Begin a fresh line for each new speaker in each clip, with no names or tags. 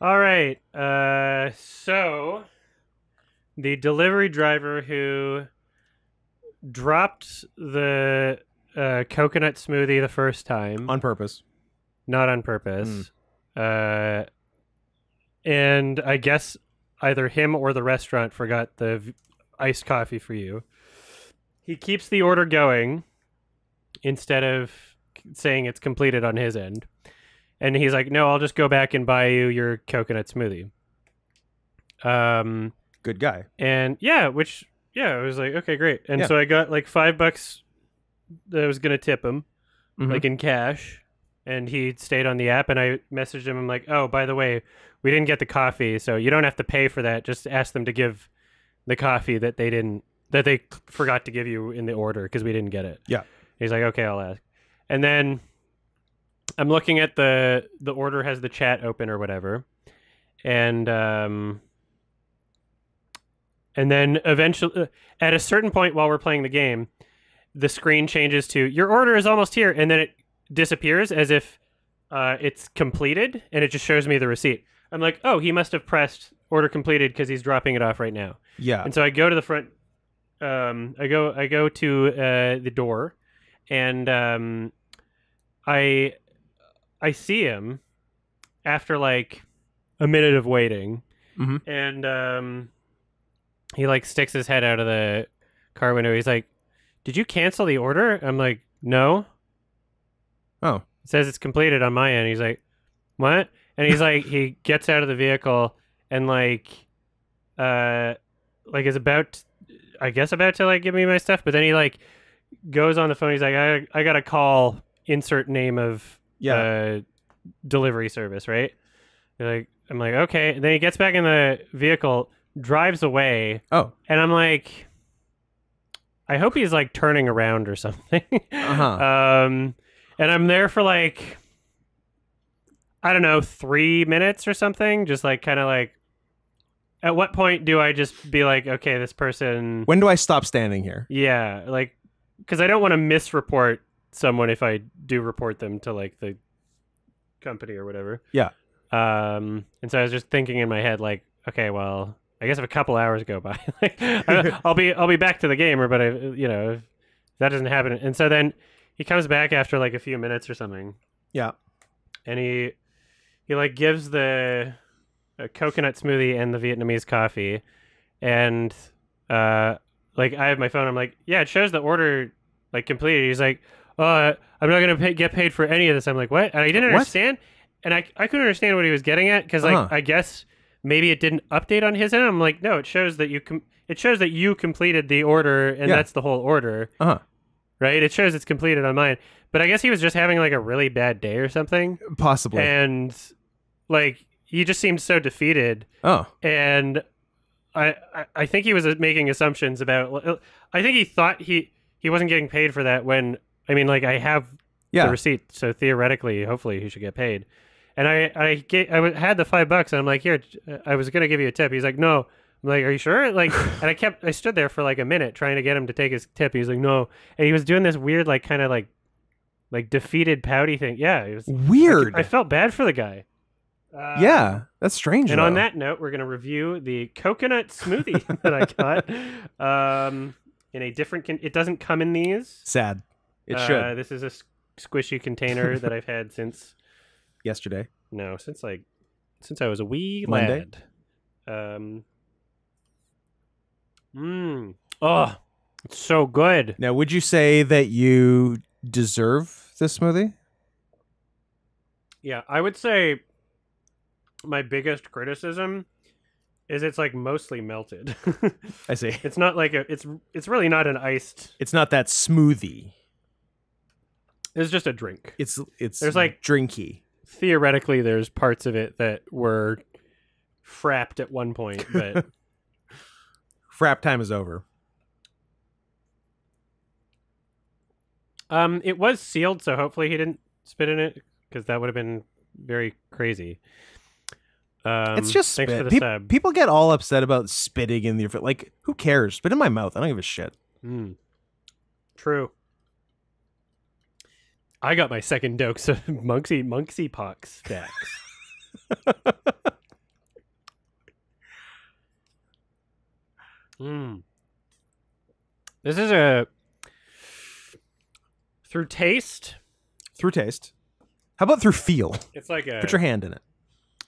All right. So the delivery driver who dropped the coconut smoothie the first time,
On purpose.
not on
Mm.
purpose, uh, and I guess either him or the restaurant forgot the iced coffee for you. He keeps the order going instead of saying it's completed on his end. And he's like, "No, I'll just go back and buy you your coconut smoothie." Um,
Good guy.
and yeah, I was like, okay, great. And
Yeah.
so I got like $5 that I was gonna tip him,
Hmm.
like in cash, and he stayed on the app. And I messaged him. I'm like, "Oh, by the way, we didn't get the coffee, so you don't have to pay for that. Just ask them to give the coffee that they forgot to give you in the order because we didn't get it."
Yeah.
He's like, "Okay, I'll ask." And then I'm looking at the order has the chat open or whatever, and then eventually, at a certain point while we're playing the game, the screen changes to "Your order is almost here," and then it disappears as if it's completed, and it just shows me the receipt. I'm like, "Oh, he must have pressed order completed because he's dropping it off right now."
Yeah.
And so I go to the front. I go to the door, and I I see him after like a minute of waiting,
Hmm.
and he like sticks his head out of the car window. He's like, "Did you cancel the order?" I'm like, "No."
Oh.
It says it's completed on my end. He's like, "What?" And he's like, he gets out of the vehicle and uh, is I guess about to like give me my stuff, but then he like goes on the phone. He's like, I got to call insert name of
Yeah.
uh delivery service, right? I'm like, okay. And then he gets back in the vehicle, drives away,
Oh.
and I'm like, I hope he's like turning around or something.
Uh-huh.
And I'm there for like, I don't know, 3 minutes or something. Just like kind of like, at what point do I just be like, okay, this person,
When do I stop standing here?
yeah, like, because I don't want to misreport someone if I do report them to like the company or whatever.
Yeah.
And so I was just thinking in my head, like, okay, well, I guess if a couple hours go by, like, I'll be back to the gamer, but if that doesn't happen, and so then he comes back after like a few minutes or something,
Yeah.
and he like gives the coconut smoothie and the Vietnamese coffee, and uh, like I have my phone, I'm like, yeah, it shows the order like completed. He's like, I'm not gonna get paid for any of this. I'm like, what? And I didn't
What?
understand, and I couldn't understand what he was getting at because like
Uh-huh.
I guess maybe it didn't update on his end. I'm like, no, it shows that it shows that you completed the order, and
Yeah.
that's the whole order,
Uh-huh.
right? It shows it's completed on mine, but I guess he was just having like a really bad day or something,
Possibly.
and like he just seemed so defeated,
Oh.
and I think he was making assumptions about. I think he thought he wasn't getting paid for that when I mean like I have the
Yeah.
receipt, so theoretically, hopefully, he should get paid. And had the $5, and I'm like, here, I was gonna give you a tip. He's like, no. I'm like, are you sure? Like, and I stood there for like a minute trying to get him to take his tip. He's like, no, and he was doing this weird like kind of like defeated pouty thing. Yeah, it was
Weird.
I felt bad for the guy.
Yeah. That's strange,
And
though.
on that note, we're going to review the coconut smoothie that I got in a different. It doesn't come in these.
Sad. It should.
This is a squishy container that I've had since
Yesterday.
since I was a wee
Monday?
lad. Oh, it's so good.
Now, would you say that you deserve this smoothie?
Yeah, I would say my biggest criticism is it's like mostly melted.
I see.
It's not like it's really not an iced.
It's not that smoothie.
It's just a drink.
It's
There's like
drinky.
theoretically there's parts of it that were frapped at one point, but
Frap time is over.
it was sealed, so hopefully he didn't spit in it because that would have been very crazy.
It's just
thanks
spit.
for the sub.
People get all upset about spitting in your foot. Like, who cares? Spit in my mouth. I don't give a shit.
True. I got my second dose of monkey pox stacks. Mm. This is a through taste.
Through taste. How about through feel?
It's like a
Put your hand in it.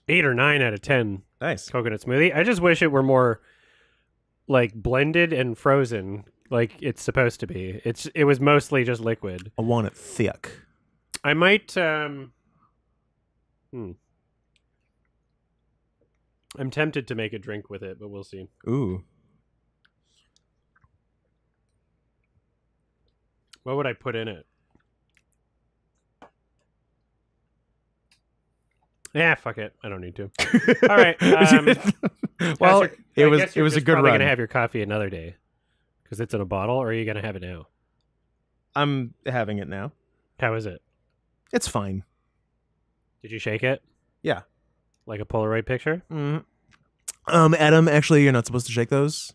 8 or 9 out of 10.
Nice.
Coconut smoothie. I just wish it were more like blended and frozen, like it's supposed to be. It was mostly just liquid.
I want it thick.
I might. I'm tempted to make a drink with it, but we'll see.
Ooh.
What would I put in it? Yeah, fuck it. I don't need to. All right.
Well, it was a good
probably
run.
Gonna have your coffee another day because it's in a bottle, or are you gonna have it now?
I'm having it now.
How is it?
It's fine.
Did you shake it?
Yeah.
Like a Polaroid picture?
Mm. Adam, actually, you're not supposed to shake those.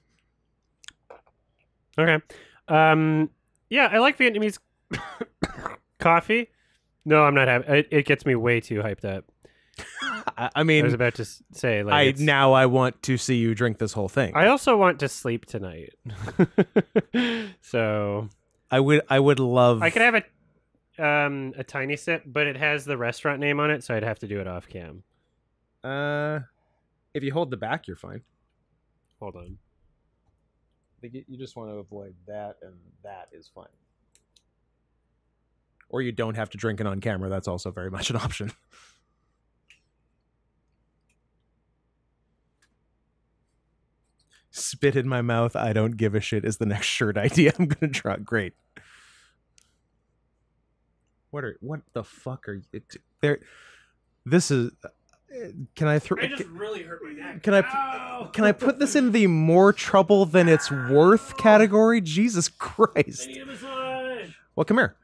Okay. Yeah, I like Vietnamese coffee. No, I'm not having it. Gets me way too hyped up.
I mean,
I was about to say, like,
I want to see you drink this whole thing.
I also want to sleep tonight. So
I would love.
I could have a tiny sip, but it has the restaurant name on it, so I'd have to do it off cam.
If you hold the back, you're fine.
Hold on.
I think you just want to avoid that, and that is fine. Or you don't have to drink it on camera. That's also very much an option. Spit in my mouth. I don't give a shit is the next shirt idea I'm gonna draw. Great. What the fuck are you there? This is. Can I throw?
I just really hurt my neck.
Can I put this in the more trouble than it's worth category? Jesus Christ!
I need a massage.
Well, come here.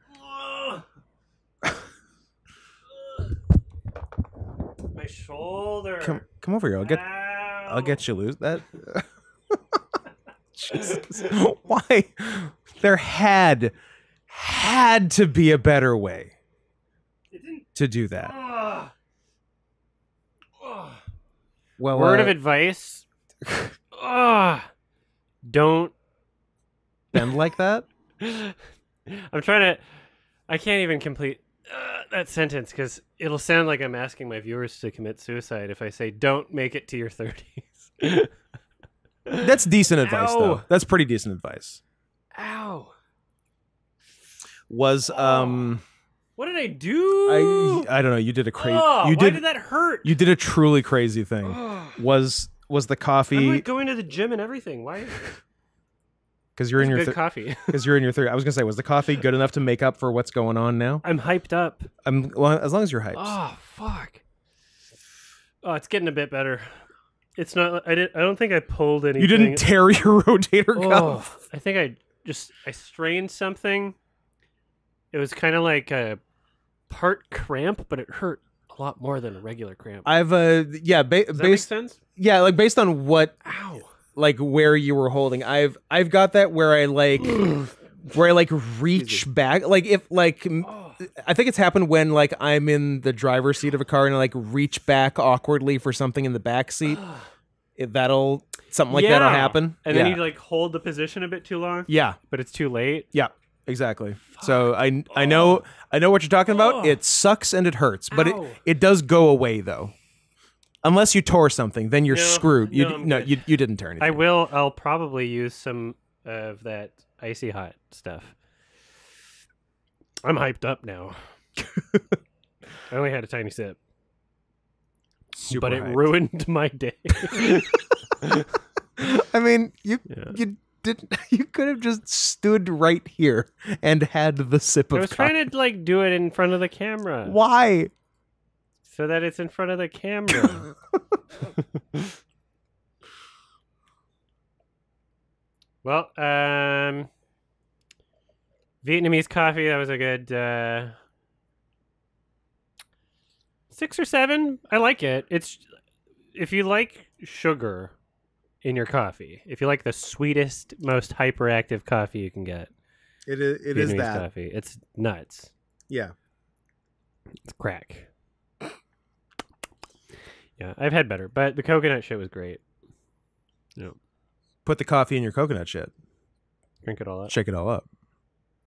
My shoulder.
Come over here. I'll get you loose. That. Jesus. Why? There had to be a better way to do that. Well,
word of advice. Don't
bend like that.
I'm trying to. I can't even complete that sentence because it'll sound like I'm asking my viewers to commit suicide if I say don't make it to your 30s.
That's decent advice,
Ow.
though. That's pretty decent advice.
Ow.
Was
What did I do?
I don't know. You did a crazy.
Why did that hurt?
You did a truly crazy thing. Was the coffee?
I'm like going to the gym and everything. Why?
Because you're in your
coffee.
Because you're in your 30s. I was gonna say, was the coffee good enough to make up for what's going on now?
I'm hyped up.
Well, as long as you're hyped.
Oh fuck. Oh, it's getting a bit better. It's not. I don't think I pulled anything.
You didn't tear your rotator cuff.
I think I strained something. It was kind of like a part cramp, but it hurt a lot more than a regular cramp.
I've yeah,
Does that make sense?
Yeah, like based on what,
Ow,
like where you were holding. I've got that where I reach back, like if like. I think it's happened when like I'm in the driver's seat of a car and I like reach back awkwardly for something in the back seat. Something like that'll happen.
And then you like hold the position a bit too long.
Yeah,
but it's too late.
Yeah, exactly. Fuck. So I know what you're talking about. It sucks and it hurts, but it does go away though. Unless you tore something, then you're screwed. You didn't tear anything.
I'll probably use some of that icy hot stuff. I'm hyped up now. I only had a tiny sip. But it ruined my day.
I mean, you could have just stood right here and had the sip of coffee.
I was trying to like do it in front of the camera.
Why?
So that it's in front of the camera. Well, Vietnamese coffee, that was a good 6 or 7. I like it. It's if you like sugar in your coffee, if you like the sweetest, most hyperactive coffee you can get.
It is that
coffee. It's nuts.
Yeah.
It's crack. Yeah, I've had better, but the coconut shit was great. Yeah.
put the coffee in your coconut shit.
Drink it all up.
Shake it all up.